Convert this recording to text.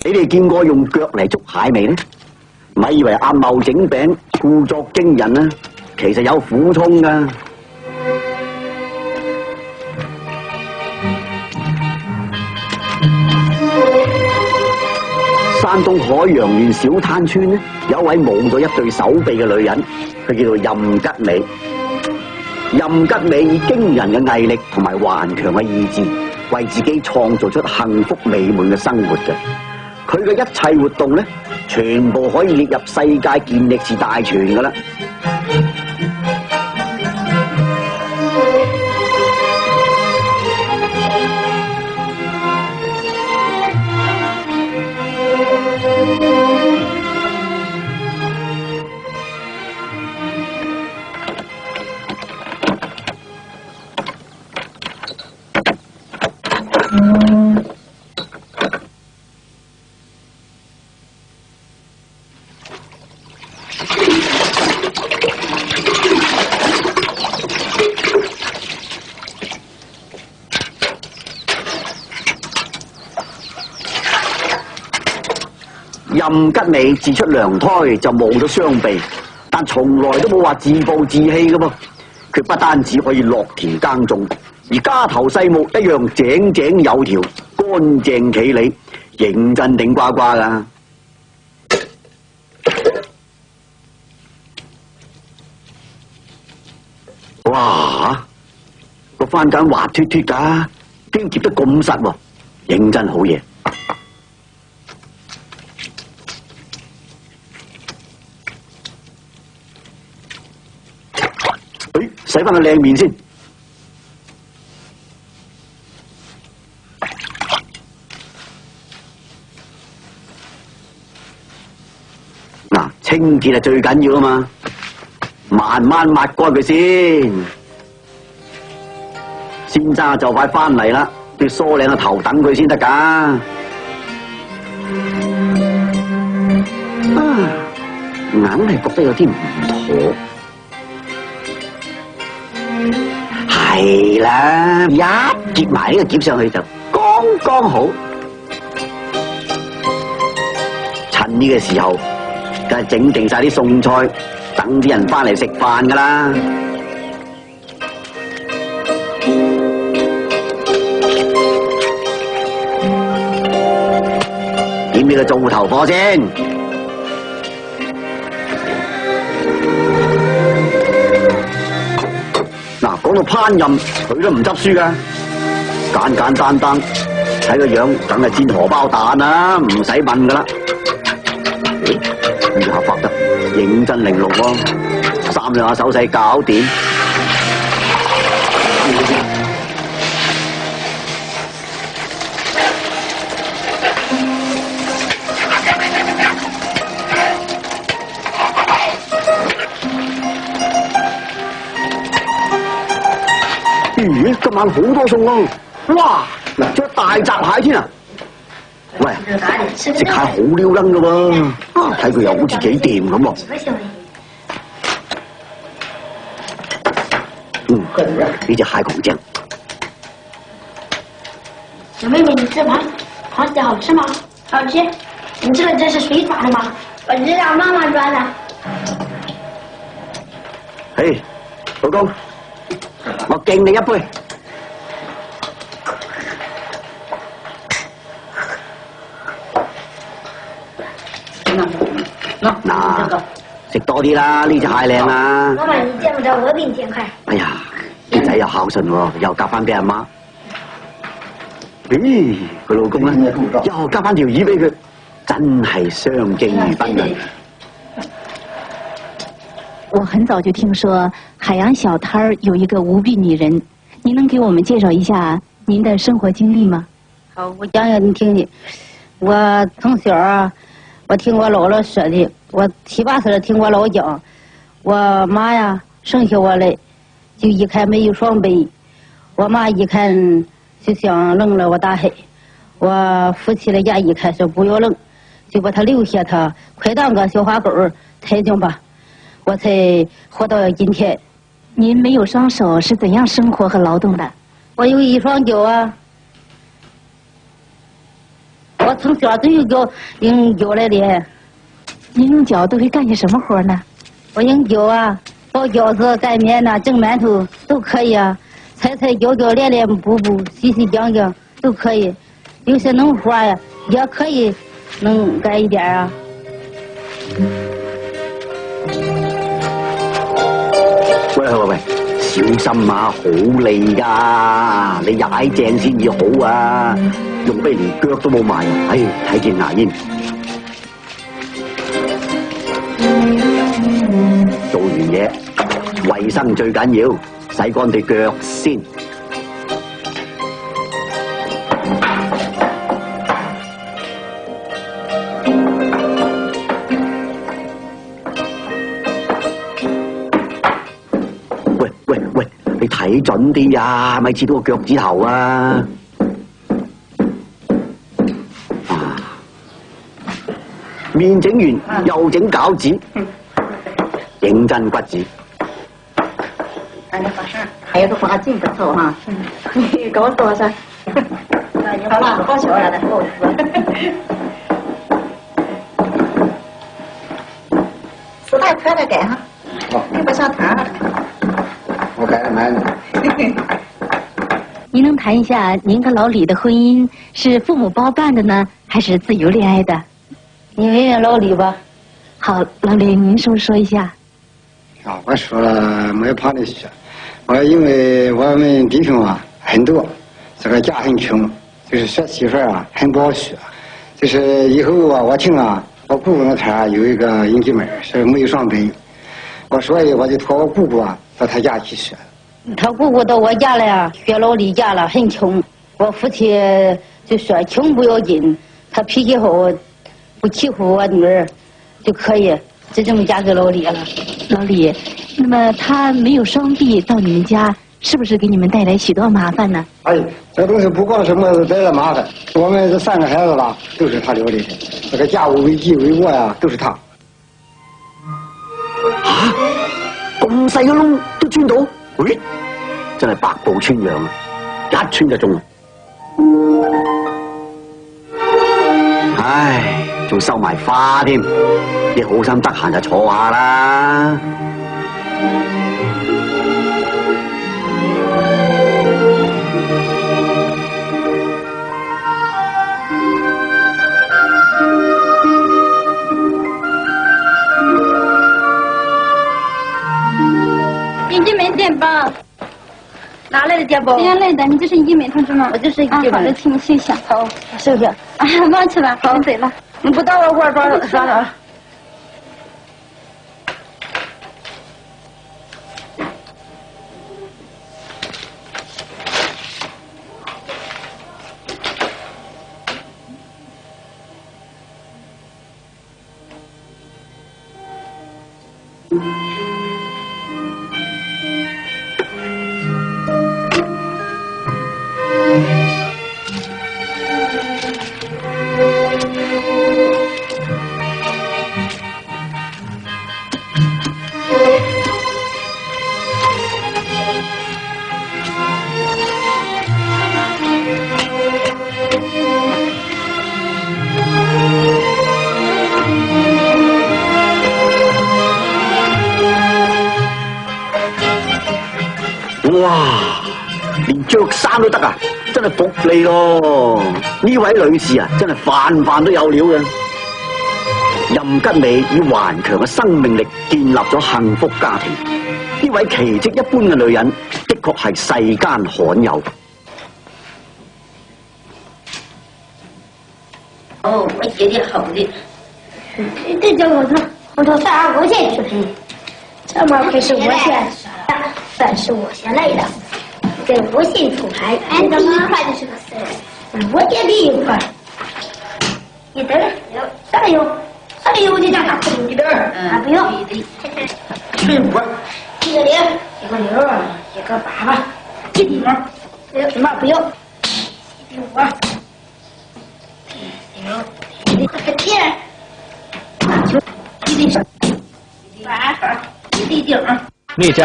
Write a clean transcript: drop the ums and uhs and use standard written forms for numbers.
你哋見過用腳嚟捉蟹未呢？咪以為阿茂整餅故作驚人啊，其實有苦衷噶。山東海洋縣小灘村呢，有一位冇咗一對手臂嘅女人，佢叫做任吉美。任吉美以驚人嘅毅力同埋頑強嘅意志，為自己創造出幸福美滿嘅生活嘅。佢嘅一切活動呢，全部可以列入世界健力士大全噶啦。任吉美自出娘胎就冇咗雙臂，但從來都冇話自暴自棄嘅噃。佢不單止可以落田耕種，而家頭細目一樣井井有條、乾淨企理，認真頂呱呱噶。哇！個番梘滑脱脱噶，邊接得咁實喎，認真好嘢。洗翻個靚面先。嗱，清潔係最緊要啊嘛，慢慢抹乾佢先。先生就快翻嚟啦，要梳靚個頭等佢先得噶。硬係覺得有啲唔妥。係啦，一夾埋呢個夾上去就剛剛好。趁呢個時候，梗係整定晒啲餸菜，等啲人翻嚟食飯噶啦。點呢個做頭火先。講到烹飪，佢都唔執輸噶，簡簡單單，睇個樣，梗係煎荷包蛋啦，唔使問噶啦。呢下發得認真玲瓏喎，三兩下手勢搞掂。咦，今晚好多餸喎！哇，嗱，仲有大閘蟹添啊！喂，食蟹好撩楞噶喎，睇佢又好似幾掂咁喎。呢隻蟹狂正。小妹妹，你吃吧，螃蟹好吃嗎？好吃。你知道這是誰抓的嗎？我知道，媽媽抓的。嘿，老公。我敬你一杯。嗱，食多啲啦，呢隻蟹靚啦。媽媽，你見唔着，我給你剪開。哎呀，啲仔又孝順喎，又夾翻俾阿媽。咦，佢老公咧又夾翻條魚俾佢，真係相敬如賓啊！我很早就聽說海洋小攤有一個無臂女人，您能給我們介紹一下您的生活經歷嗎？好，我講講你聽聽。我從小啊，我聽我姥姥說的，我7、8歲聽我姥講，我媽呀生下我來就一看沒有雙臂，我媽一看就想扔了我大海，我夫妻的家一看說不要扔，就把他留下，他快當個小花狗才行吧。我才活到今天。您沒有雙手是怎樣生活和勞動的？我有一雙腳啊。我从小都有用脚来练。您用脚都会干些什么活呢？我用脚啊，包饺子、擀面呐、蒸馒头都可以啊，踩踩脚脚、练练步步、洗洗讲讲都可以。有些农活呀，也可以能干一点啊。喂，小心啊，好利噶，你踩正先至好啊，用俾連腳都冇埋，唉，睇見牙煙。做完嘢，衛生最緊要，洗乾對腳先。喂，你睇準啲啊，咪切到個腳趾頭啊！面整完又整餃子，認真骨子。哎，那把事儿，还有个花镜不错哈。你给我说说。好了，好笑了的。四大颗的给哈。那个小汤。我改了买的。您能谈一下您和老李的婚姻是父母包办的呢，还是自由恋爱的？你问问老李吧。好，老李，您说一下。啊，我说了没旁的说，我因为我们弟兄啊很多，这个家很穷，就是说媳妇啊很不好说，就是以后啊我听啊，我姑姑那他有一个英姐妹是没有双倍，所以我就托我姑姑啊到他家去说。他姑姑到我家来啊，学老李家了，很穷。我夫妻就说穷不要紧，他脾气好，不欺负我女儿就可以，就这么嫁给老李了。老李，那么他没有双臂到你们家，是不是给你们带来许多麻烦呢？哎，这东西不光是么带来麻烦，我们这3个孩子吧，都是他留的，这个家务为基为过呀，都是他。吓，咁細個窿都穿到，喂，真係百步穿楊啊！一穿就中啊！唉，仲收埋花添，你好心得閒就坐下啦。英姐妹电报，哪来的电报？今天来的，你就是英姐妹同志吗？我就是英姐妹。好的，请你休息。好，休息。忙去吧。好，对了，你不打我抓了。哇，連着衫都得啊！真係服你咯！呢位女士啊，真係飯都有料嘅。任吉美以頑強嘅生命力建立咗幸福家庭。呢位奇蹟一般嘅女人，的確係世間罕有。哦，我姐姐好的。这叫我说32块钱视频，这么可是我先算是我先来的，给我先出牌，第一块就是个事，我姐第一块，一等啥没有？啥没有？你讲啥？一等啊不用，15块，一个0，一个6，一个8，一滴毛，什么不用？一滴5，一滴个点，一滴8，一滴9。那家